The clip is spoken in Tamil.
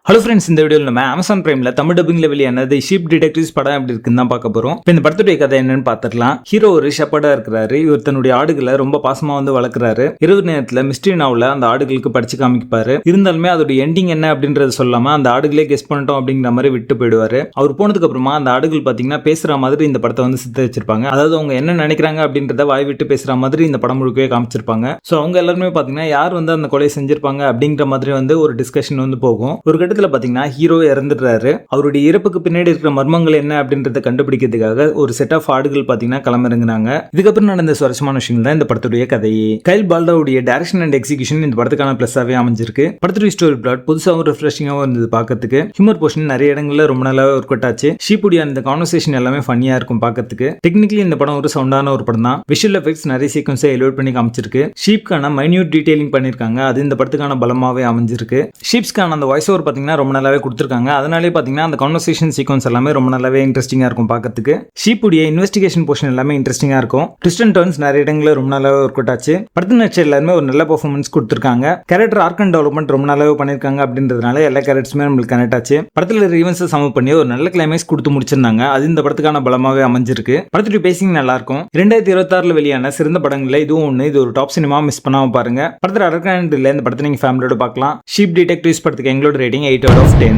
ஹலோ ஃப்ரெண்ட்ஸ், இந்த வீடியோவில் நம்ம அமேசான் பிரைம்ல தமிழ் டப்பிங்ல வெளியான தி ஷீப் டிடெக்டிவ்ஸ் படம் எப்படி இருக்குன்னு தான் பார்க்க போறோம். இப்போ இந்த படத்துடைய கதை என்னன்னு பார்த்துடலாம். ஹீரோ ஒரு ஷெப்பர்டா இருக்கிறாரு. இவர் தன்னுடைய ஆடுகளை ரொம்ப பாசமா வளர்க்குறாரு. இரவு நேரத்தில் மிஸ்ட்ரி நாவல அந்த ஆடுகளுக்கு படிச்சு காமிப்பாரு. இருந்தாலுமே அதோட எண்டிங் என்ன அப்படின்றத சொல்லாம அந்த ஆடுகளே கெஸ் பண்ணிட்டோம் அப்படிங்கிற மாதிரி விட்டு போயிடுவாரு. அவர் போனதுக்கு அப்புறமா அந்த ஆடுகள் பாத்தீங்கன்னா பேசுற மாதிரி இந்த படத்தை சித்த வச்சிருப்பாங்க. அதாவது அவங்க என்ன நினைக்கிறாங்க அப்படின்றத வாய் விட்டு பேசுற மாதிரி இந்த படம் முழுக்கவே காமிச்சிருப்பாங்க. ஸோ அவங்க எல்லாருமே பாத்தீங்கன்னா யார் அந்த கொலை செஞ்சிருப்பாங்க அப்படிங்கிற மாதிரி ஒரு டிஸ்கஷன் போகும். ஒரு கட்டத்தில் பாத்தீங்கன்னா ஹீரோ இறந்துடுறாரு. அவருடைய இறப்புக்கு பின்னாடி இருக்கிற மர்மங்கள் என்ன அப்படின்றத கண்டுபிடிக்கிறதுக்காக ஒரு செட் ஆஃப் ஆடுகள் பாத்தீங்கன்னா களமிறங்குனாங்க. இதுக்கப்புறம் நடந்த சுவாரஸ்யமான விஷயங்கள் தான் இந்த படத்துடைய கதையே. கைல் பால்டாவுடைய டைரக்ஷன் அண்ட் எக்ஸிகியூஷன் இந்த படத்துக்கான பிளஸ்ஸாவே அமைஞ்சிருக்கு. படத்துடைய ஸ்டோரி பிளாட் புதுசாகவும் ரெஃப்ரெஷிங்காகவும் இருந்தது பார்க்கறதுக்கு. ஹியூமர் போர்ஷன் நிறைய இடங்கள்ல ரொம்ப நல்லாவே ஒர்க் அவுட் ஆச்சு. ஷீப்புடைய அந்த கான்வர்சேஷன் எல்லாமே ஃபன்னியா இருக்கும் பார்க்கறதுக்கு. டெக்னிக்கலி இந்த படம் ஒரு சவுண்டான ஒரு படம் தான். விஷுவல் எஃபெக்ட்ஸ் நிறைய சீக்வன்ஸை எலிவேட் பண்ணி காமிச்சிருக்கு. ஷீப்கான மைன்யூட் டீடைலிங் பண்ணிருக்காங்க. அது இந்த படத்துக்கான பலமாவே அமைஞ்சிருக்கு. ஷீப்ஸ்கான அந்த வாய்ஸ் ஓவர் பாத்தீங்கன்னா ரொம்ப நல்லாவே கொடுத்துருக்காங்க. அதனாலே பாத்தீங்கன்னா அந்த கான்வர்சேஷன் சீக்வன்ஸ் எல்லாமே ரொம்ப நல்லாவே இன்ட்ரெஸ்டிங்கா இருக்கும் பார்க்கறதுக்கு. ஷீப்புடைய இன்வெஸ்டிகேஷன் போர்ஷன் எல்லாமே இன்ட்ரெஸ்டிங்கா இருக்கும். ட்விஸ்ட் அண்ட் டர்ன்ஸ் நிறைய இடங்களில் ரொம்ப நல்லாவே ஒர்க் அவுட் ஆச்சு. படத்து நடிச்ச எல்லாருமே ஒரு நல்ல பெர்ஃபார்மன்ஸ் கொடுத்துருக்காங்க. கேரக்டர் ஆர்க் அண்ட் டெவலப்மெண்ட் ரொம்ப நல்லாவே பண்ணிருக்காங்க அப்படின்றதுனால எல்லா கேரக்டர்ஸுமே நம்மளுக்கு கனெக்ட் ஆச்சு. படத்துல ஈவென்ட்ஸை சம பண்ணி ஒரு நல்ல கிளைமேக்ஸ் கொடுத்து முடிச்சிருந்தாங்க. அது இந்த படத்துக்கான பலமாவே அமைஞ்சிருக்கு. படத்துடைய பேசிங் நல்லா இருக்கும். 2026 வெளியான சிறந்த படங்கள்ல இதுவும் ஒன்று. இது ஒரு டாப் சினிமா, மிஸ் பண்ணாம பாருங்க. படத்துல அரக்கான இந்த படத்தை நீங்க ஃபேமிலியோட பார்க்கலாம். ஷீப் டிடெக்டிவ்ஸ் படத்துக்கு எங்களோட ரேட்டிங் 8 out of 10.